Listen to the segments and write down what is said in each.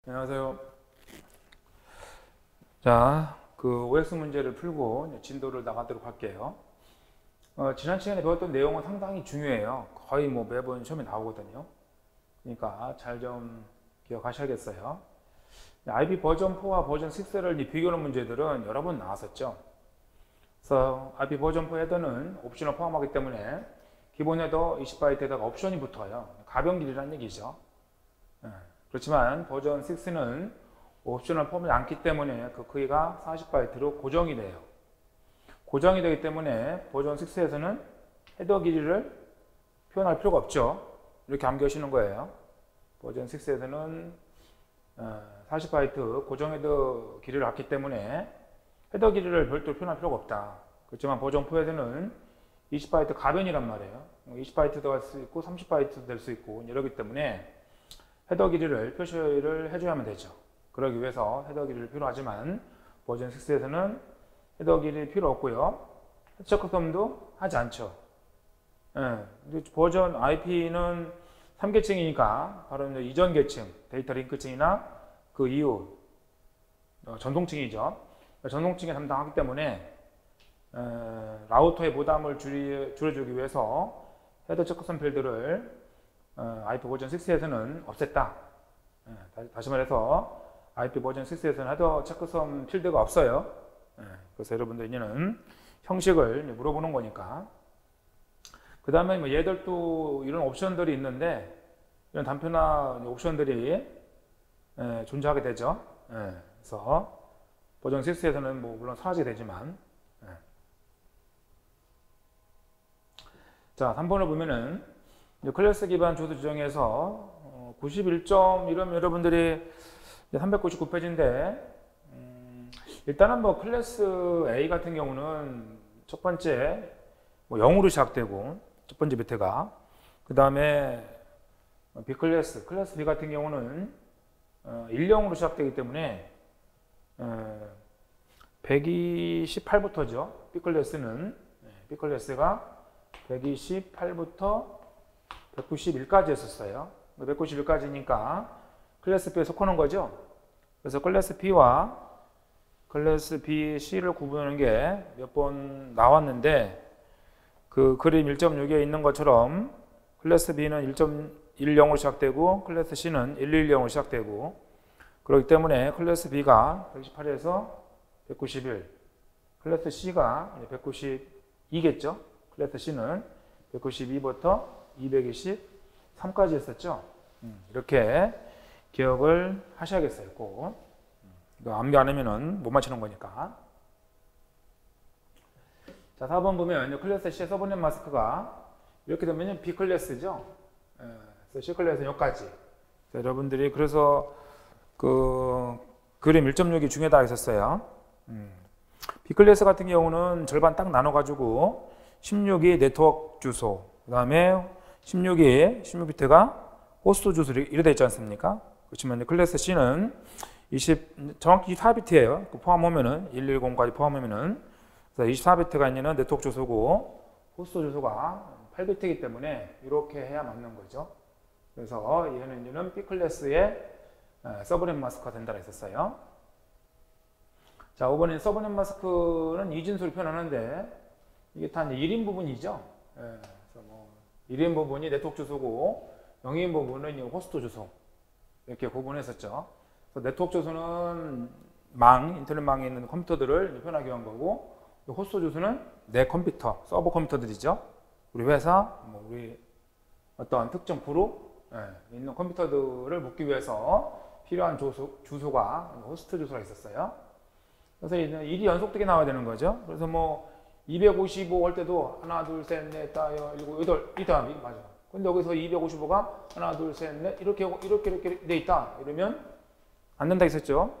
안녕하세요. 자, 그 OX 문제를 풀고 이제 진도를 나가도록 할게요. 지난 시간에 배웠던 내용은 상당히 중요해요. 거의 뭐 매번 시험에 나오거든요. 그러니까 잘 좀 기억하셔야겠어요. IB 버전 4와 버전 6를 비교하는 문제들은 여러 번 나왔었죠. 그래서 IB 버전 4 헤더는 옵션을 포함하기 때문에 기본 헤더 20바이트에다가 옵션이 붙어요. 가변 길이라는 얘기죠. 그렇지만 버전 6는 옵션을 포함하지 않기 때문에 그 크기가 40바이트로 고정이 돼요. 고정이 되기 때문에 버전 6에서는 헤더 길이를 표현할 필요가 없죠. 이렇게 암기하시는 거예요. 버전 6에서는 40바이트 고정 헤더 길이를 갖기 때문에 헤더 길이를 별도로 표현할 필요가 없다. 그렇지만 버전 4에서는 20바이트 가변이란 말이에요. 20바이트도 할 수 있고 30바이트도 될 수 있고 이러기 때문에 헤더 길이를 표시를 해줘야만 되죠. 그러기 위해서 헤더 길이를 필요하지만 버전 6에서는 헤더 길이 필요 없고요. 체크섬도 하지 않죠. 버전 IP는 3계층이니까 바로 이제 이전 계층, 데이터 링크층이나 그 이후 전송층이죠. 전송층에 담당하기 때문에 라우터의 부담을 줄여주기 위해서 헤더 체크섬 필드를 IP 버전 6에서는 없앴다. 다시 말해서 IP 버전 6에서는 헤더 체크섬 필드가 없어요. 그래서 여러분들 이제는 형식을 물어보는 거니까. 그 다음에 뭐 얘들도 이런 옵션들이 있는데 이런 단표나 옵션들이 존재하게 되죠. 그래서 버전 6에서는 뭐 물론 사라지게 되지만. 자, 3번을 보면은 클래스 기반 조수 지정에서 91점 이러면 여러분들이 399페이지인데 일단은 뭐 클래스 A 같은 경우는 첫 번째 뭐 0으로 시작되고 첫 번째 밑에가 그 다음에 B 클래스, 클래스 B 같은 경우는 10으로 시작되기 때문에 128부터죠. B 클래스는 B 클래스가 128부터 191까지 했었어요. 191까지니까 클래스 B에 속하는 거죠. 그래서 클래스 B와 클래스 B, C를 구분하는 게 몇 번 나왔는데 그 그림 1.6에 있는 것처럼 클래스 B는 1.10으로 시작되고 클래스 C는 110으로 시작되고 그렇기 때문에 클래스 B가 128에서 191, 클래스 C가 192겠죠. 클래스 C는 192부터 223까지 했었죠. 이렇게 기억을 하셔야겠어요. 꼭. 이거 암기 안 하면은 못 맞추는 거니까. 자, 4번 보면 클래스 C의 서브넷 마스크가 이렇게 되면 B 클래스죠. 그래서 C 클래스는 여기까지. 여러분들이 그래서 그 그림 1.6이 중요하다 했었어요. B 클래스 같은 경우는 절반 딱 나눠가지고 16이 네트워크 주소, 그 다음에 16비트가 호스트 주소 이래 되어 있지 않습니까? 그렇지만 클래스 C는 정확히 24비트예요. 포함하면은 110까지 포함하면은 24비트가 있는 네트워크 주소고 호스트 주소가 8비트이기 때문에 이렇게 해야 맞는 거죠. 그래서 얘는 B 클래스의 서브넷 마스크가 된다 했었어요. 자, 5번에 서브넷 마스크는 이진수를 표현하는데 이게 다 1인 부분이죠. 그래서 뭐 1인 부분이 네트워크 주소고 0인 부분은 호스트 주소 이렇게 구분했었죠. 그래서 네트워크 주소는 인터넷망에 있는 컴퓨터들을 표현하기 위한 거고 호스트 주소는 내 컴퓨터, 서버 컴퓨터들이죠. 우리 회사, 뭐 우리 어떤 특정 그룹 있는 컴퓨터들을 묻기 위해서 필요한 주소가 호스트 주소가 있었어요. 그래서 일이 연속되게 나와야 되는 거죠. 그래서 뭐 255 할 때도 하나, 둘, 셋, 넷, 다, 일곱, 여덟 이 다음이 맞아. 근데 여기서 255가 하나, 둘, 셋, 넷 이렇게 돼 있다. 이러면 안 된다 했었죠.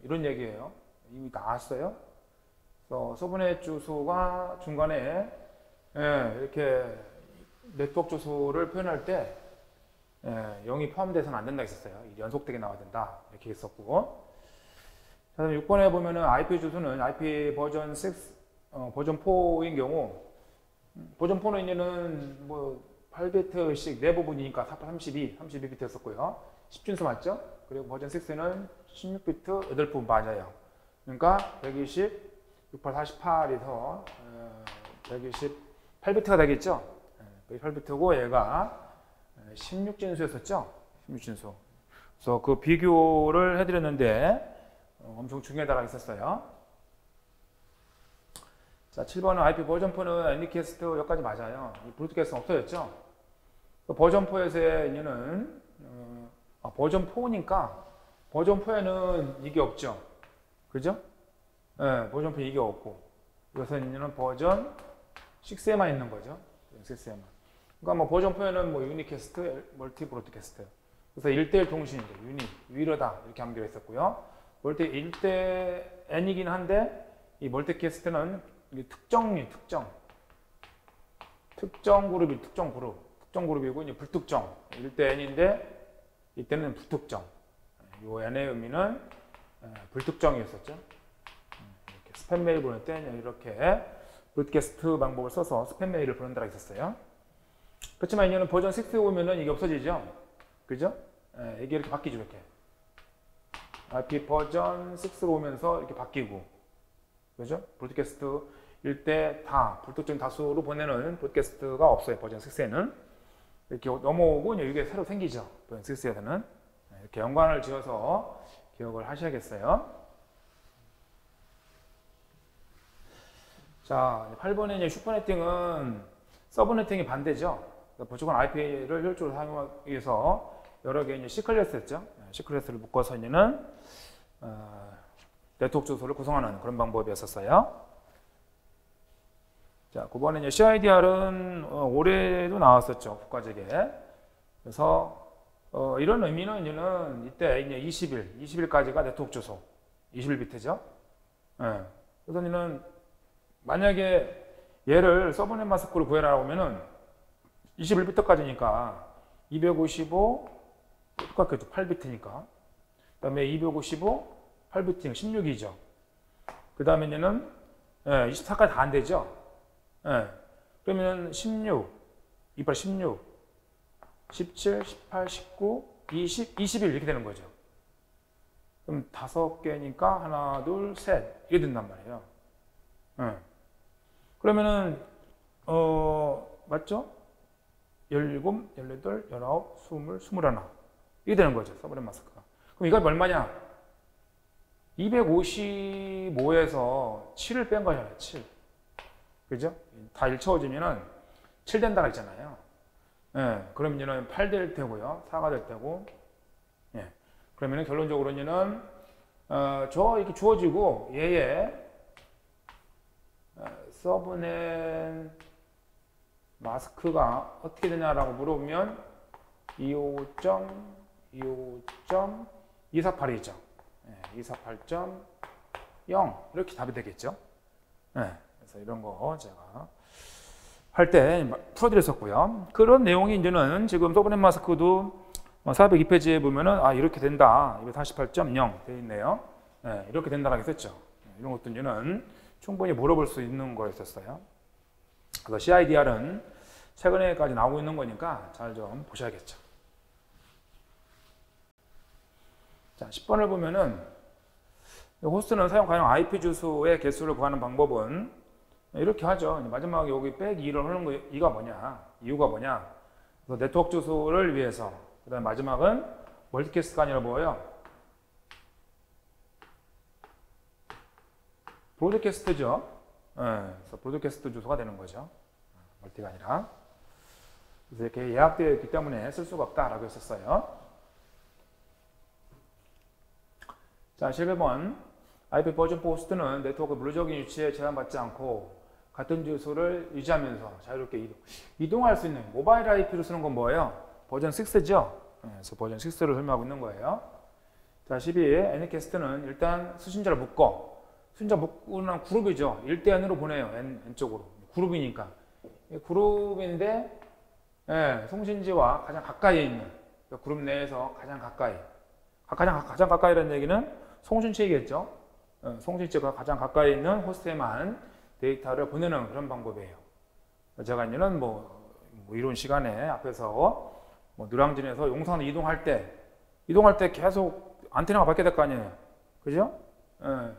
이런 얘기예요. 이미 나왔어요. 그래서 서브넷 주소가 중간에 이렇게 네트워크 주소를 표현할 때 0이 포함돼서는 안 된다 했었어요. 연속되게 나와야 된다. 이렇게 했었고. 자, 6번에 보면은 IP 주소는 IP 버전 6, 버전 4인 경우 버전 4는 이제는 뭐 8비트씩 네 부분이니까 32비트였었고요. 10준수 맞죠? 그리고 버전 6는 16비트 8분 맞아요. 그러니까 120, 68, 48이 더 128비트가 되겠죠. 128비트고 얘가 16진수였었죠. 16진수. 그래서 그 비교를 해드렸는데 엄청 중요하다고 했었어요. 자, 7번은 IP 버전4는 애니캐스트 여기까지 맞아요. 브로드캐스트는 없어졌죠. 버전4에서의 의미는 버전4니까 버전4에는 이게 없죠. 그죠? 네, 버전4 이게 없고 그래서 의미는 버전 6에만 있는 거죠. 6에만. 그러니까 뭐 버전4에는 뭐 유니캐스트, 멀티 브로드캐스트. 그래서 1대1 통신이죠. 유니, 위로다 이렇게 암기했었고요. 멀티 1대 n이긴 한데 이 멀티캐스트는 특정 그룹이고 이제 불특정 1대 n인데 이때는 불특정. 요 n의 의미는 불특정이었었죠. 이렇게 스팸 메일 보낼 때 이렇게 브로드캐스트 방법을 써서 스팸 메일을 보낸다고 했었어요. 그렇지만 이제는 버전 6 오면은 이게 없어지죠. 그죠? 이게 이렇게 바뀌죠. 이렇게. IP 버전 6가 오면서 이렇게 바뀌고. 그죠? 브로드캐스트 일대 불특정 다수로 보내는 브로드캐스트가 없어요. 버전 6에는. 이렇게 넘어오고 이게 새로 생기죠. 버전 6에서는. 이렇게 연관을 지어서 기억을 하셔야겠어요. 자, 8번에 이제 슈퍼네팅은 서브네팅이 반대죠. 무조건 IP를 효율적으로 사용하기 위해서 여러 개의 C클래스였죠. C클래스를 묶어서 이제는 네트워크 주소를 구성하는 그런 방법이었었어요. 자, 9번에 이제 CIDR은 올해도 나왔었죠. 국가적에. 그래서 이런 의미는 이제는 이때 이제 20일까지가 네트워크 주소. 21비트죠. 예. 그래서 이제는 만약에 얘를 서브넷 마스크로 구해라고 하면은 21비트까지니까 255 똑같겠죠. 8비트니까. 그 다음에 255 8비트니까 16이죠. 그 다음에 얘는 24까지 다 안 되죠. 그러면 16, 28, 16, 17, 18, 19, 20, 21 이렇게 되는 거죠. 그럼 5개니까 하나, 둘, 셋 이렇게 된단 말이에요. 그러면은 맞죠? 17, 18, 19, 20, 21 이게 되는 거죠. 서브넷 마스크가. 그럼 이거 얼마냐? 255에서 7을 뺀 거잖아요. 7. 그죠? 다 일쳐지면은 7 된다고 했잖아요. 그럼 이제는 8 될 테고요. 4가 될 테고. 그러면은 결론적으로 이제는 이렇게 주어지고 얘의 서브넷 마스크가 어떻게 되냐라고 물어보면 25.25.248이죠. 248.0 이렇게 답이 되겠죠. 그래서 이런 거 제가 할 때 풀어드렸었고요. 그런 내용이 이제는 지금 서브넷 마스크도 402페이지에 보면은 이렇게 된다. 248.0 되어 있네요. 이렇게 된다라고 했었죠. 이런 것도 이제는 충분히 물어볼 수 있는 거였었어요. 그래서 CIDR은 최근에까지 나오고 있는 거니까 잘 좀 보셔야겠죠. 자, 10번을 보면은 호스트는 사용 가능 IP 주소의 개수를 구하는 방법은 이렇게 하죠. 마지막에 여기 빼기 2를 하는 거, 이유가 뭐냐? 그래서 네트워크 주소를 위해서. 그 다음에 마지막은 멀티캐스트가 아니라 뭐예요? 브로드캐스트죠. 그래서 브로드캐스트 주소가 되는 거죠. 멀티가 아니라. 그래서 이렇게 예약되어 있기 때문에 쓸 수가 없다라고 했었어요. 자, 11번. IP 버전4 호스트는 네트워크 물리적인 위치에 제한받지 않고 같은 주소를 유지하면서 자유롭게 이동할 수 있는 모바일 IP로 쓰는 건 뭐예요? 버전 6죠? 그래서 버전 6를 설명하고 있는 거예요. 자, 12. Anycast는 일단 수신자를 묶고, 수신자 묶고는 그룹이죠. 1대1으로 보내요. N 쪽으로. 그룹이니까. 그룹인데, 송신지와 가장 가까이에 있는, 그룹 내에서 가장 가까이. 가장 가까이라는 얘기는 송신체이겠죠. 송신체가 가장 가까이 있는 호스트에만 데이터를 보내는 그런 방법이에요. 제가 이제는 뭐 이런 시간에 앞에서 누랑진에서 용산으로 이동할 때 이동할 때 계속 안테나가 바뀌어야 될 거 아니에요. 그죠? 예.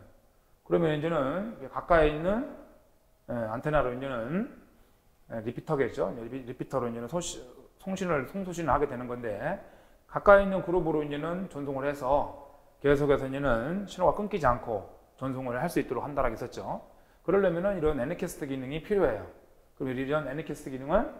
그러면 이제는 가까이 있는 안테나로 이제는 리피터겠죠. 리피터로 이제는 송수신을 하게 되는 건데, 가까이 있는 그룹으로 이제는 전송을 해서 계속해서 이제는 신호가 끊기지 않고 전송을 할 수 있도록 한다라고 했었죠. 그러려면은 이런 애니캐스트 기능이 필요해요. 그럼 이런 애니캐스트 기능은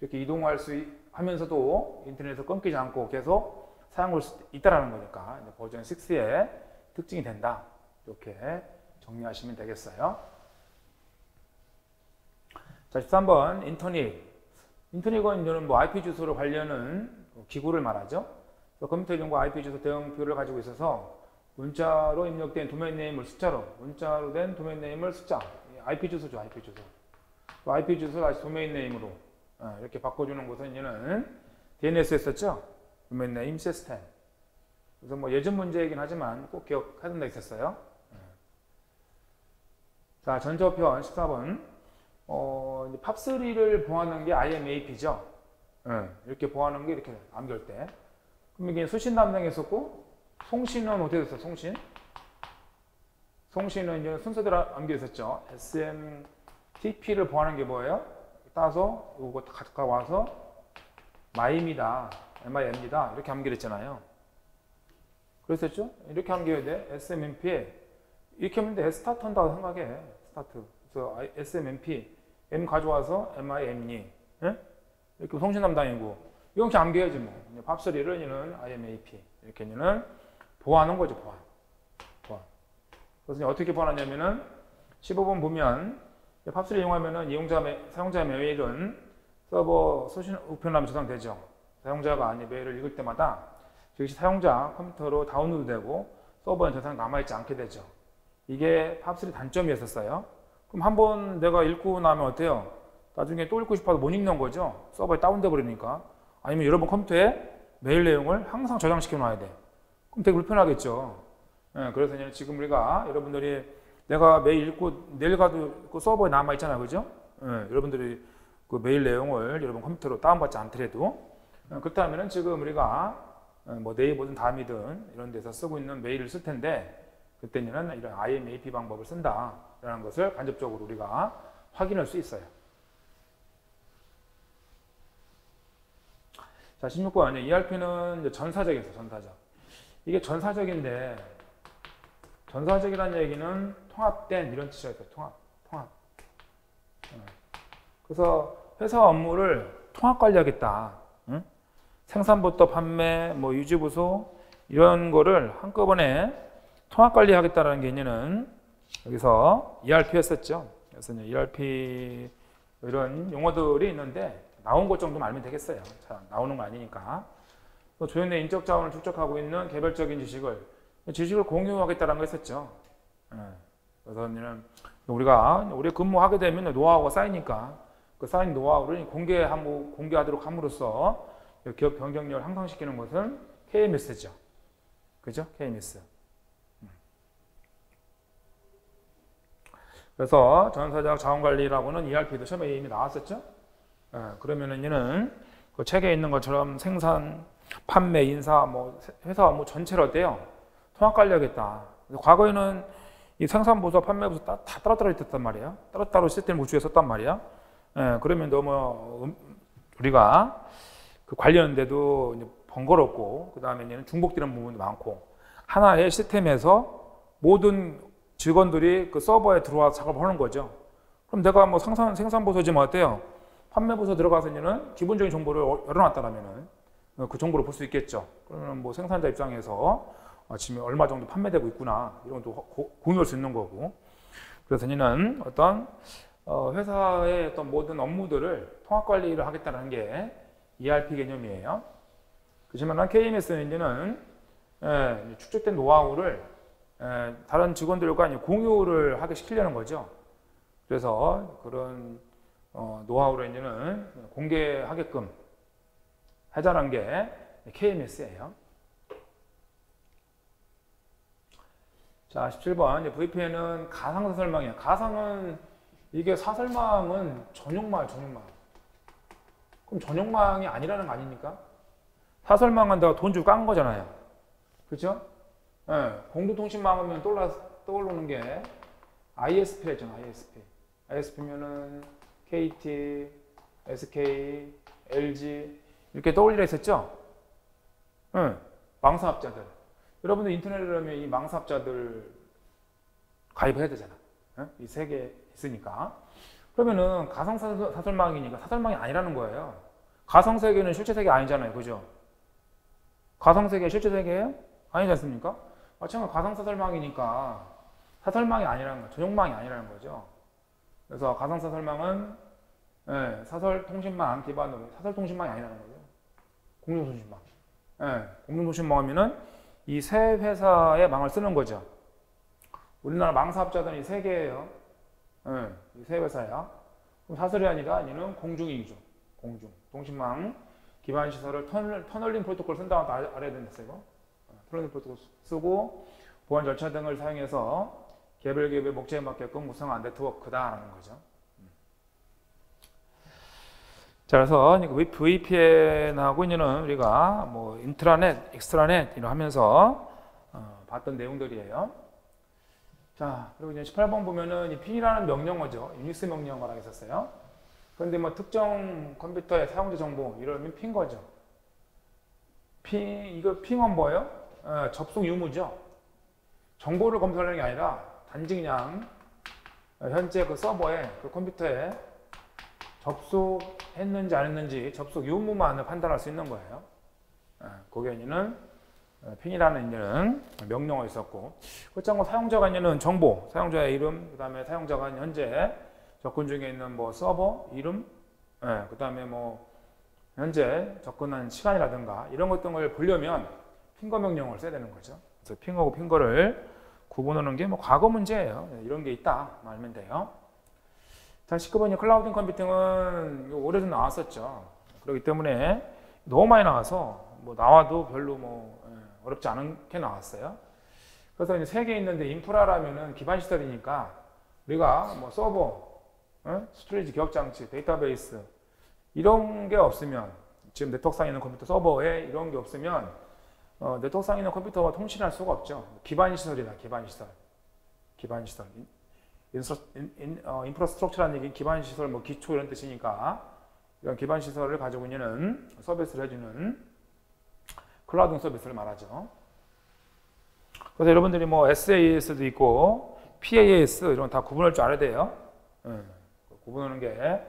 이렇게 이동할 수 하면서도 인터넷에서 끊기지 않고 계속 사용할 수 있다라는 거니까 버전 6의 특징이 된다. 이렇게 정리하시면 되겠어요. 자, 13번 인터닉. 인터닉은 이제는 뭐 IP 주소로 관련은 기구를 말하죠. 컴퓨터 이름과 IP 주소 대응표를 가지고 있어서 문자로 입력된 도메인 네임을 숫자로, 문자로 된 도메인 네임을 숫자, IP 주소죠, IP 주소. IP 주소를 다시 도메인 네임으로 이렇게 바꿔주는 것은 이제는 DNS 했었죠. 도메인 네임 시스템. 그래서 뭐 예전 문제이긴 하지만 꼭 기억하는 데 있었어요. 자, 전조편 14번. 팝3를 보호하는 게 IMAP죠. 이렇게 보호하는 게 이렇게 암기할 때. 그럼 이게 수신 담당했었고, 송신은 어떻게 됐어요? 송신은 이제 순서대로 암기했었죠. SMTP를 보호하는 게 뭐예요? 따서 이거 가까이 와서 MIM이다, MIM이다 이렇게 암기를 했잖아요. 그랬었죠? 이렇게 암기해야 돼. SMMP에 이렇게 하면 돼. 스타트 한다고 생각해. 스타트. 그래서 SMMP M 가져와서 MIM이 이렇게 송신 담당이고 이렇게 암기해야지 뭐. 팝3를 얘는 IMAP 이렇게 얘는 보호하는 거죠. 보안. 그래서 어떻게 보호하냐면은 15번 보면 팝3 이용하면은 사용자의 메일은 서버 소신 우편함에 저장되죠. 사용자가 메일을 읽을 때마다 즉시 사용자 컴퓨터로 다운로드되고 서버에 더 이상 남아있지 않게 되죠. 이게 팝3 단점이었었어요. 그럼 한번 내가 읽고 나면 어때요? 나중에 또 읽고 싶어도 못 읽는 거죠. 서버에 다운돼 버리니까. 아니면 여러분 컴퓨터에 메일 내용을 항상 저장시켜 놔야 돼. 그럼 되게 불편하겠죠. 그래서 지금 우리가 여러분들이 내가 메일 읽고 내일 가도 읽고 서버에 남아 있잖아요. 그죠? 여러분들이 그 메일 내용을 여러분 컴퓨터로 다운받지 않더라도 그렇다면은 지금 우리가 뭐 네이버든 다음이든 이런 데서 쓰고 있는 메일을 쓸 텐데 그때는 이런 IMAP 방법을 쓴다라는 것을 간접적으로 우리가 확인할 수 있어요. 자, 16번 ERP는 이제 전사적이었어요. 전사적. 이게 전사적인데 전사적이라는 얘기는 통합된 이런 뜻이었어요. 통합. 그래서 회사 업무를 통합 관리하겠다. 생산부터 판매, 뭐 유지보수 이런 거를 한꺼번에 통합 관리하겠다라는 개념은 여기서 ERP였었죠. 그래서 ERP 이런 용어들이 있는데 나온 것 정도만 알면 되겠어요. 자, 나오는 거 아니니까. 또 조현의 인적 자원을 축적하고 있는 개별적인 지식을 공유하겠다라는 거 했었죠. 그래서 우리가 근무하게 되면 노하우가 쌓이니까 그 쌓인 노하우를 공개하도록 함으로써 기업 경쟁력을 향상시키는 것은 KMS죠. 그죠? KMS. 그래서 전사적 자원관리라고는 ERP도 시험에 이미 나왔었죠. 그러면은 얘는 그 책에 있는 것처럼 생산, 판매, 인사, 뭐 회사 업무 전체를 어때요? 통합 관리하겠다. 과거에는 이 생산부서, 판매부서 다 따로따로 있었단 말이야. 따로따로 시스템을 구축해 썼단 말이야. 그러면 너무 우리가 그 관리하는데도 번거롭고 그 다음에는 중복되는 부분도 많고 하나의 시스템에서 모든 직원들이 그 서버에 들어와서 작업을 하는 거죠. 그럼 내가 뭐 생산부서지만 어때요? 판매부서 들어가서는 기본적인 정보를 열어놨다라면은 그 정보를 볼 수 있겠죠. 그러면 뭐 생산자 입장에서 지금 얼마 정도 판매되고 있구나 이런 것도 공유할 수 있는 거고. 그래서 얘는 어떤 회사의 어떤 모든 업무들을 통합 관리를 하겠다는 게 ERP 개념이에요. 그렇지만 KMS는 이제는 축적된 노하우를 다른 직원들과 공유를 하게 시키려는 거죠. 그래서 그런 노하우를 이제는 공개하게끔 하자는 게 KMS예요. 자, 17번 VPN은 가상 사설망이에요. 가상은 이게 사설망은 전용망. 그럼 전용망이 아니라는 거 아닙니까? 사설망은 내가 돈 주고 깐 거잖아요. 그렇죠? 예, 공동통신망하면 떠오르는 게 ISP였잖아. ISP면은 KT, SK, LG 이렇게 떠올리라 했었죠? 예, 망사업자들. 여러분들 인터넷을 하면 이 망사업자들 가입해야 되잖아. 예? 이 세 개 있으니까. 그러면은 가상사설망이니까 사설망이 아니라는 거예요. 가상세계는 실제세계 아니잖아요. 그죠? 가상세계 실제세계예요? 아니지 않습니까? 마찬가지로 가상사설망이니까 사설망이 아니라는 거죠. 전용망이 아니라는 거죠. 그래서 가상사설망은 예, 사설통신망 기반으로 사설통신망이 아니라는 거죠. 공동통신망. 예, 공동통신망 하면은 이 세 회사의 망을 쓰는 거죠. 우리나라 망사업자들이 세 개예요. 예, 이 세 회사야. 그럼 사설이 아니라 얘는 공중이죠. 공중. 통신망 기반 시설을 터널링 프로토콜 쓴다고 알아야 된댔어요. 이거. 터널링 프로토콜 쓰고 보안 절차 등을 사용해서 개별 기업의 목적에 맞게끔 구성한 네트워크다라는 거죠. 자, 그래서 VPN하고 있는 우리가 뭐 인트라넷, 엑스트라넷 이런 하면서 봤던 내용들이에요. 자, 그리고 이제 18번 보면은 이 핑이라는 명령어죠. 유닉스 명령어라고 했었어요. 그런데 뭐 특정 컴퓨터의 사용자 정보 이러면 핑 거죠. 이거 핑은 뭐예요? 접속 유무죠. 정보를 검색하는 게 아니라 단지 그냥 현재 그 서버에 그 컴퓨터에 접속했는지 안 했는지 접속 유무만을 판단할 수 있는 거예요. 거기에 있는 핑이라는 있는 명령어 있었고, 그렇죠. 사용자가 있는 정보, 사용자의 이름, 그 다음에 사용자가 현재 접근 중에 있는 뭐 서버 이름, 그 다음에 뭐 현재 접근한 시간이라든가 이런 것 등을 보려면 핑거 명령어를 써야 되는 거죠. 그래서 핑거고 핑거를 구분하는 게 뭐 과거 문제예요. 이런 게 있다 말면 돼요. 자, 19번이 클라우드 컴퓨팅은 오래전 나왔었죠. 그렇기 때문에 너무 많이 나와서 뭐 나와도 별로 뭐 어렵지 않게 나왔어요. 그래서 이제 세 개 있는데 인프라라면은 기반 시설이니까 우리가 뭐 서버, 스토리지 기억 장치, 데이터베이스 이런 게 없으면 지금 네트워크상에 있는 컴퓨터 서버에 이런 게 없으면 네트워크상에 있는 컴퓨터와 통신할 수가 없죠. 기반 시설이다. 기반 시설. 인프라스트럭처라는 얘기 기반 시설, 뭐 기초 이런 뜻이니까 이런 기반 시설을 가지고 있는 서비스를 해주는 클라우드 서비스를 말하죠. 그래서 여러분들이 뭐 SaaS도 있고 PaaS 이런 다 구분할 줄 알아야 돼요. 구분하는 게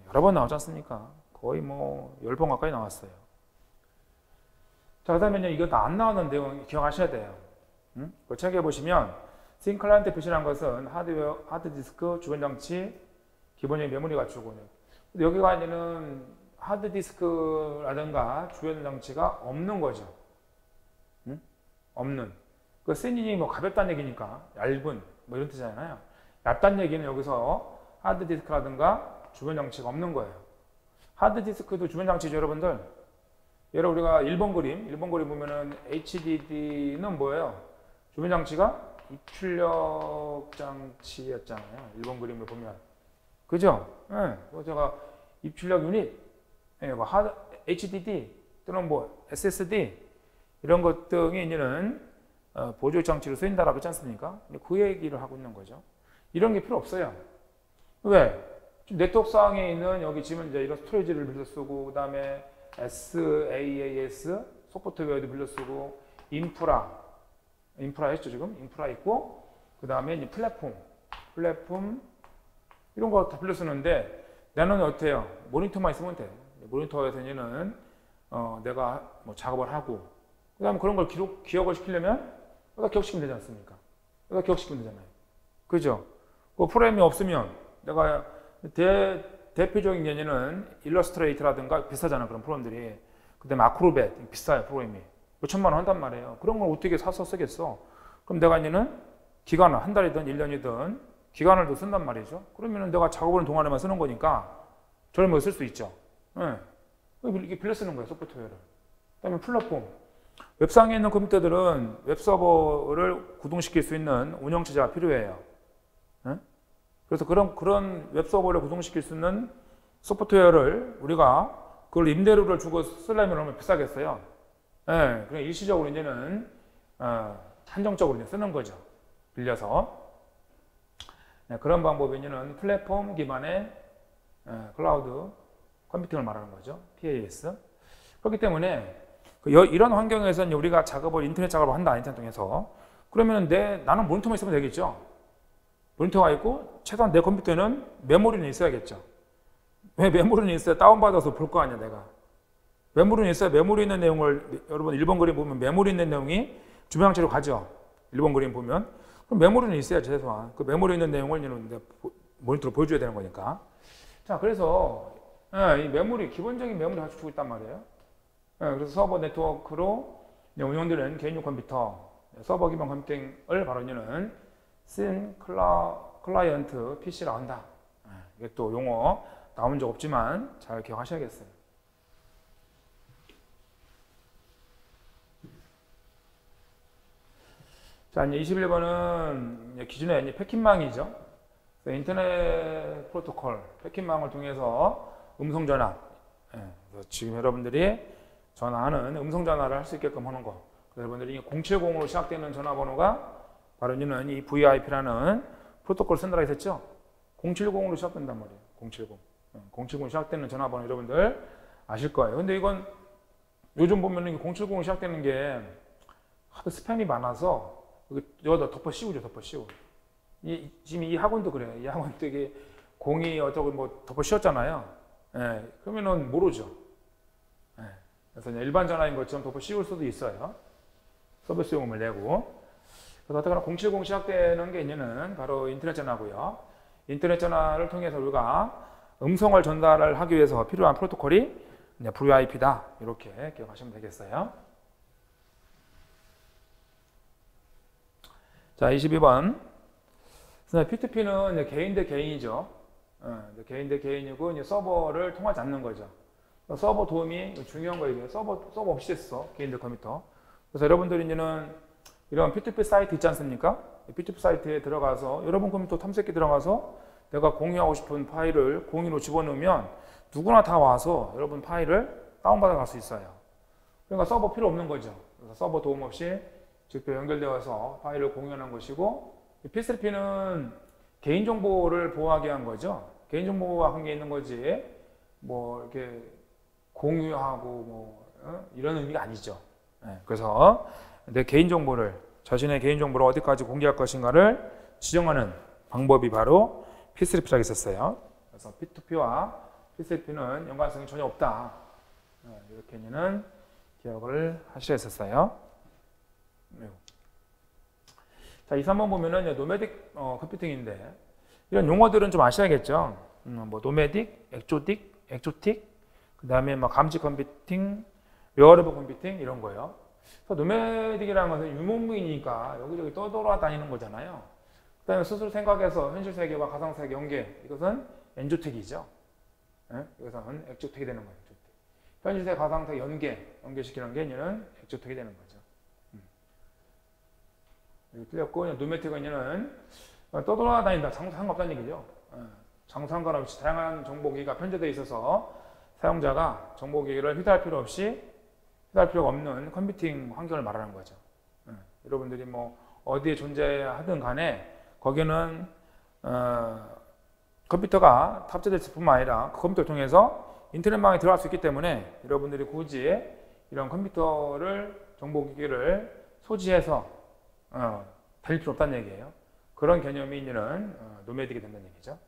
여러 번 나오지 않습니까? 거의 뭐 10번 가까이 나왔어요. 자, 그 다음에 이거 다 안 나오는 내용 기억하셔야 돼요. 그 책에 보시면 싱 클라이언트 표시라는 것은 하드웨어, 하드디스크, 주변장치, 기본적인 메모리 갖추고 여기가 있는 하드디스크라든가 주변장치가 없는 거죠. 없는. 그 쓴이 뭐 가볍다는 얘기니까 얇은 뭐 이런 뜻이잖아요. 얇다는 얘기는 여기서 하드디스크라든가 주변장치가 없는 거예요. 하드디스크도 주변장치죠, 여러분들. 예를 우리가 1번 그림 보면은 HDD는 뭐예요? 주변장치가 입출력 장치였잖아요. 1번 그림을 보면. 그죠? 네. 제가 입출력 유닛, 뭐 HDD 또는 뭐 SSD 이런 것 등이 있는 보조 장치로 쓰인다라고 그랬지 않습니까? 그 얘기를 하고 있는 거죠. 이런 게 필요 없어요. 왜? 네트워크상에 있는 여기 지금 이제 이런 스토리지를 빌려 쓰고, 그 다음에 SaaS 소프트웨어도 빌려 쓰고, 인프라 했죠 지금? 인프라 있고, 그 다음에 이제 플랫폼 이런 거 다 빌려 쓰는데 나는 어때요? 모니터만 있으면 돼. 모니터에서 얘는 내가 뭐 작업을 하고, 그 다음에 그런 걸 기억을 시키려면 여기다 기억시키면 되지 않습니까? 여기다 기억시키면 되잖아요. 그죠? 그 프로그램이 없으면 내가 대표적인 예는 일러스트레이트라든가 비싸잖아, 그런 프로그램들이. 그 다음에 아크로벳 비싸요, 프로그램이. 몇천만 원 한단 말이에요. 그런 걸 어떻게 사서 쓰겠어? 그럼 내가 얘는 기간을 한 달이든 1년이든 기간을 더 쓴단 말이죠. 그러면 내가 작업하는 동안에만 쓰는 거니까 저렴하게 쓸 수 있죠. 네. 이렇게 빌려 쓰는 거예요, 소프트웨어를. 그 다음에 플랫폼. 웹상에 있는 컴퓨터들은 웹서버를 구동시킬 수 있는 운영체제가 필요해요. 네? 그래서 그런 웹서버를 구동시킬 수 있는 소프트웨어를 우리가 그걸 임대료를 주고 쓰려면 얼마나 비싸겠어요. 예, 그냥 일시적으로 이제는 한정적으로 이제 쓰는 거죠. 빌려서. 네, 그런 방법이 이제는 플랫폼 기반의 클라우드 컴퓨팅을 말하는 거죠. PaaS. 그렇기 때문에 이런 환경에서는 우리가 인터넷 작업을 한다. 인터넷 통해서. 그러면 나는 모니터만 있으면 되겠죠. 모니터가 있고 최소한 내 컴퓨터에는 메모리는 있어야겠죠. 왜 메모리는 있어야 다운받아서 볼 거 아니야 내가. 메모리는 있어야 메모리 있는 내용을 여러분 1번 그림 보면 메모리 있는 내용이 주변항체로 가죠. 1번 그림 보면. 그럼 메모리는 있어야지 최소한. 그 메모리 있는 내용을 내가 모니터로 보여줘야 되는 거니까. 자, 그래서 이 메모리, 기본적인 메모리 갖추고 있단 말이에요. 그래서 서버 네트워크로 운영되는 개인용 컴퓨터, 서버 기반 컴퓨팅을 바로 이제는 클라이언트 PC라고 한다. 이게 또 용어 나온 적 없지만 잘 기억하셔야겠어요. 자, 이제 21번은 기존의 이제 패킷망이죠. 인터넷 프로토콜, 패킷망을 통해서 음성전화. 지금 여러분들이 전화하는 음성전화를 할 수 있게끔 하는 거. 여러분들이 070으로 시작되는 전화번호가 바로 이제는 이 VIP라는 프로토콜을 쓴다고 했었죠. 070으로 시작된단 말이에요. 070. 070으로 시작되는 전화번호 여러분들 아실 거예요. 근데 이건 요즘 보면은 070으로 시작되는 게 하도 스팸이 많아서 여기다 덮어 씌우죠. 덮어 씌우. 지금 이 학원도 그래요. 이 학원도 이게 공이 어쩌고 뭐 덮어 씌웠잖아요. 그러면은 모르죠. 그래서 일반 전화인 것처럼 덮어 씌울 수도 있어요. 서비스 요금을 내고. 그래서 어쨌거나 070 시작되는 게 이제는 바로 인터넷 전화고요. 인터넷 전화를 통해서 우리가 음성을 전달을 하기 위해서 필요한 프로토콜이 VIP다. 이렇게 기억하시면 되겠어요. 자, 22번. P2P는 개인 대 개인이죠. 개인 대 개인이고 이제 서버를 통하지 않는 거죠. 서버 도움이 중요한 거예요. 서버 없이 됐어. 개인 대 컴퓨터. 그래서 여러분들이 이제는 이런 P2P 사이트 있지 않습니까? P2P 사이트에 들어가서 여러분 컴퓨터 탐색기 들어가서 내가 공유하고 싶은 파일을 공유로 집어넣으면 누구나 다 와서 여러분 파일을 다운받아 갈 수 있어요. 그러니까 서버 필요 없는 거죠. 그래서 서버 도움 없이 직접 연결되어서 파일을 공유하는 것이고, P3P는 개인정보를 보호하기 위한 거죠. 개인정보와 관계 있는 거지, 뭐, 이렇게 공유하고, 이런 의미가 아니죠. 그래서 내 개인정보를, 자신의 개인정보를 어디까지 공개할 것인가를 지정하는 방법이 바로 P3P라고 있었어요. 그래서 P2P와 P3P는 연관성이 전혀 없다. 이렇게는 기억을 하셔야 했었어요. 자, 2, 3번 보면은 노매딕 컴퓨팅인데 이런 용어들은 좀 아셔야겠죠. 뭐 노매딕, 엑조틱, 그 다음에 막 감지 컴퓨팅, 웨어러블 컴퓨팅 이런 거예요. 그래서 노매딕이라는 것은 유목민이니까 여기저기 떠돌아다니는 거잖아요. 그 다음에 스스로 생각해서 현실 세계와 가상 세계 연계, 이것은 엔조텍이죠. 이것은 엑조텍이 되는 거예요. 현실 세계, 가상 세계 연계시키는 게 얘는 엑조텍이 되는 거죠. 틀렸고, 노매틱은 얘는 떠돌아다닌다, 상관없다는 얘기죠. 상관없이 다양한 정보기기가 편제되어 있어서 사용자가 정보기기를 휘두할 필요 없는 컴퓨팅 환경을 말하는 거죠. 여러분들이 뭐 어디에 존재하든 간에 거기는 컴퓨터가 탑재될 뿐만 아니라 그 컴퓨터를 통해서 인터넷망에 들어갈 수 있기 때문에 여러분들이 굳이 이런 컴퓨터를 정보기기를 소지해서 달릴 필요 없다는 얘기예요. 그런 개념이 이제는 노매딕이 된다는 얘기죠.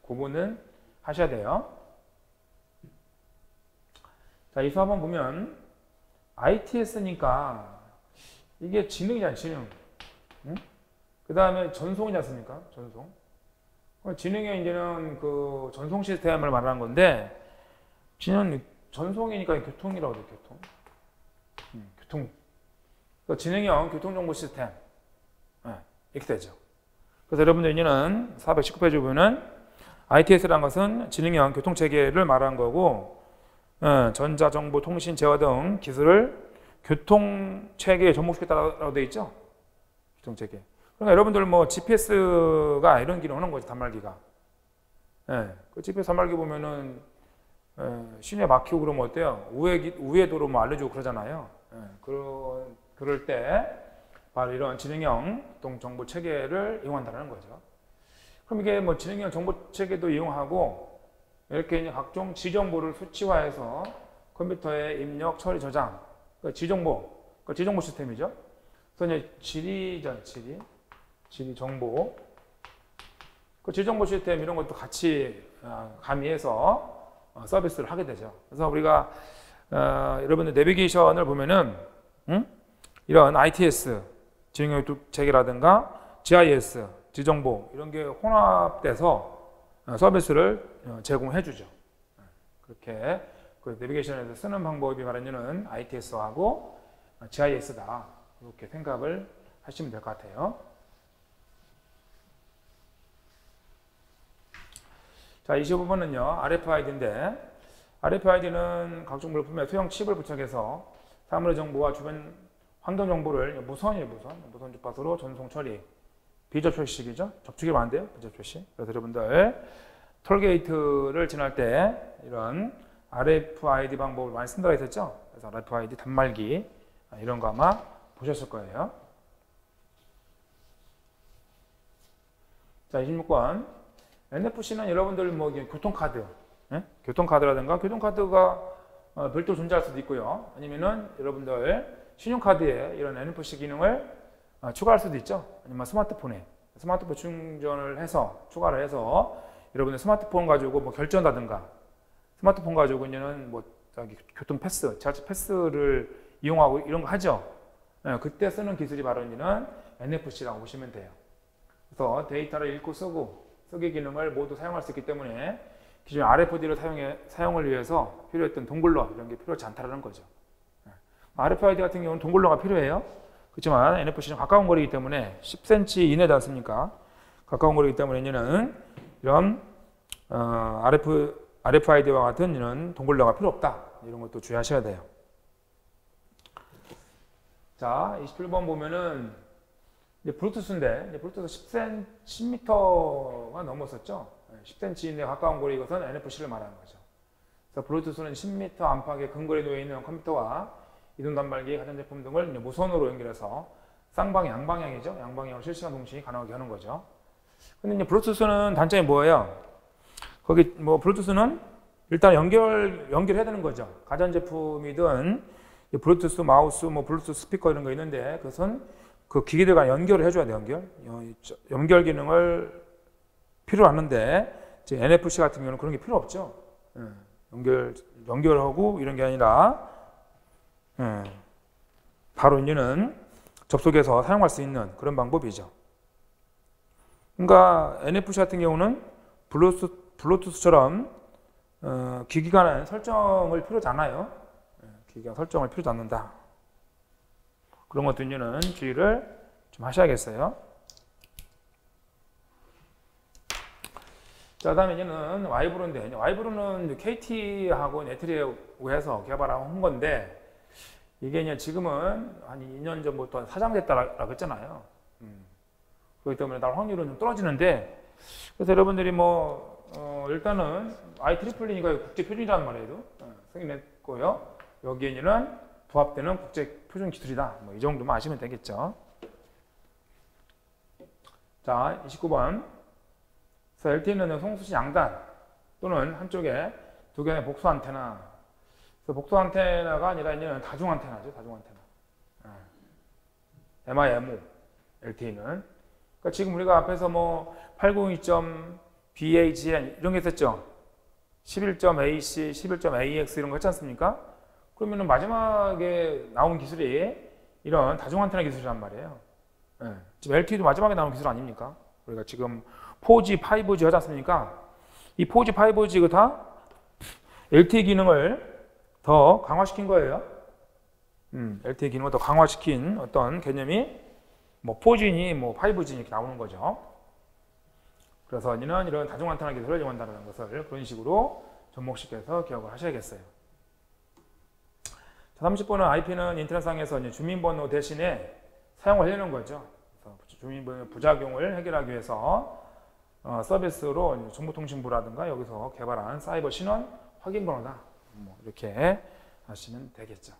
구분은 하셔야 돼요. 자, 이 수업 한번 보면 ITS니까 이게 지능이잖아요. 지능. 응? 그 다음에 전송이지 않습니까? 전송. 지능의 이제는 그 전송 시스템을 말하는 건데, 전송이니까 교통이라고 해요. 교통. 지능형 교통정보 시스템. 이렇게 되죠. 그래서 여러분들 이제는 419페이지 보면은 ITS라는 것은 지능형 교통체계를 말하는 거고, 전자정보통신 제어 등 기술을 교통체계에 접목시켰다고 되어 있죠. 교통체계. 그러니까 여러분들 뭐 GPS가 이런 기능을 하는 거죠. 단말기가. 그 GPS 단말기 보면은 시내 막히고 그러면 어때요? 우회도로 뭐 알려주고 그러잖아요. 그럴 때 바로 이런 지능형 교통정보 체계를 이용한다는 거죠. 그럼 이게 뭐 지능형 정보 체계도 이용하고 이렇게 이제 각종 지정보를 수치화해서 컴퓨터에 입력, 처리, 저장, 지정보 시스템이죠. 그래서 이제 지리 정보, 지정보 시스템 이런 것도 같이 가미해서 서비스를 하게 되죠. 그래서 우리가 여러분들 내비게이션을 보면은 이런 ITS 지능형 체계라든가 GIS 지정보 이런 게 혼합돼서 서비스를 제공해 주죠. 그렇게 그 내비게이션에서 쓰는 방법이 말하는 ITS하고 GIS다. 이렇게 생각을 하시면 될 것 같아요. 자, 25번은요. RFID인데 RFID는 각종 물품에 소형 칩을 부착해서 사물의 정보와 주변 환경 정보를 무선 주파수로 전송 처리. 비접촉식이죠. 접촉이 안 돼요. 비접촉식. 그래서 여러분들 톨게이트를 지날 때 이런 RFID 방법을 많이 쓴다고 했었죠. 그래서 RFID 단말기 이런 거 아마 보셨을 거예요. 자, 26번. NFC는 여러분들 뭐 교통카드, 교통카드라든가 교통카드가 별도로 존재할 수도 있고요. 아니면은 여러분들 신용카드에 이런 NFC 기능을 추가할 수도 있죠. 아니면 스마트폰 충전을 해서 추가를 해서 여러분들 스마트폰 가지고 뭐 결제한다든가 스마트폰 가지고 있는 뭐 교통 패스, 지하철 패스를 이용하고 이런 거 하죠. 그때 쓰는 기술이 바로 이제는 NFC라고 보시면 돼요. 그래서 데이터를 읽고 쓰기 기능을 모두 사용할 수 있기 때문에 기존 RFID를 사용을 위해서 필요했던 동글러 이런 게 필요하지 않다는 거죠. RFID 같은 경우는 동글러가 필요해요. 그렇지만 NFC는 가까운 거리이기 때문에 10cm 이내지 않습니까? 가까운 거리이기 때문에 이제는 이런 RFID와 같은 이런 동글러가 필요 없다. 이런 것도 주의하셔야 돼요. 자, 27번 보면은 이제 블루투스인데 블루투스 10m가 넘었었죠. 10cm 이내 가까운 거리 이것은 NFC를 말하는 거죠. 그래서 블루투스는 10m 안팎의 근거리에 놓여 있는 컴퓨터와 이동 단말기, 가전제품 등을 무선으로 연결해서 쌍방향, 양방향이죠. 양방향으로 실시간 통신이 가능하게 하는 거죠. 근데 이제 블루투스는 단점이 뭐예요? 거기 뭐 블루투스는 일단 연결해야 되는 거죠. 가전제품이든 블루투스 마우스, 뭐 블루투스 스피커 이런 거 있는데 그것은 그 기기들과 연결을 해줘야 돼요. 연결 기능을 필요 하는데 NFC 같은 경우는 그런 게 필요 없죠. 연결하고 이런 게 아니라 바로 이제는 접속해서 사용할 수 있는 그런 방법이죠. 그러니까 NFC 같은 경우는 블루투스처럼 기기 간의 설정을 필요하지 않아요. 기기가 설정을 필요하지 않는다. 그런 것도 이제는 주의를 좀 하셔야겠어요. 자, 다음에 이제는 와이브루인데, 와이브루는 KT하고 네트리하고 해서 개발한 건데, 이게 이제 지금은 한 2년 전부터 사장됐다라고 했잖아요. 그렇기 때문에 날 확률은 좀 떨어지는데, 그래서 여러분들이 일단은 IEEE가 국제 표준이라는 말이에요. 승인했고요. 여기에는 부합되는 국제 표준 기술이다. 이 정도만 아시면 되겠죠. 자, 29번. 그래서 LTE는 송수신 양단 또는 한쪽에 두 개의 복수 안테나. 그래서 복수 안테나가 아니라 이제는 다중 안테나죠. 다중 안테나. MIMO, LTE는. 그러니까 지금 우리가 앞에서 802.BAGN 이런 게 있었죠. 11.AC, 11.AX 이런 거 했지 않습니까? 그러면은 마지막에 나온 기술이 이런 다중 안테나 기술이란 말이에요. 지금 LTE도 마지막에 나온 기술 아닙니까? 우리가 지금 4G, 5G 하지 않습니까? 이 4G, 5G가 다 LTE 기능을 더 강화시킨 거예요. LTE 기능을 더 강화시킨 어떤 개념이 4G니 5G니 이렇게 나오는 거죠. 그래서 이는 이런 다중 안테나 기술을 이용한다는 것을 그런 식으로 접목시켜서 기억을 하셔야겠어요. 자, 30번은 IP는 인터넷상에서 주민번호 대신에 사용하려는 거죠. 그래서 주민번호 부작용을 해결하기 위해서 서비스로 정보통신부라든가 여기서 개발한 사이버 신원 확인 번호다. 뭐 이렇게 하시면 되겠죠.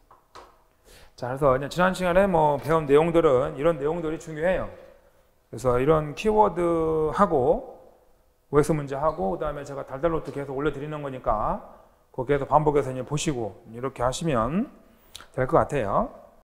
자, 그래서 이제 지난 시간에 뭐 배운 내용들은 이런 내용들이 중요해요. 그래서 이런 키워드하고 OX 문제하고 그다음에 제가 달달노트 계속 올려드리는 거니까 거기에서 반복해서 이제 보시고 이렇게 하시면 될 것 같아요.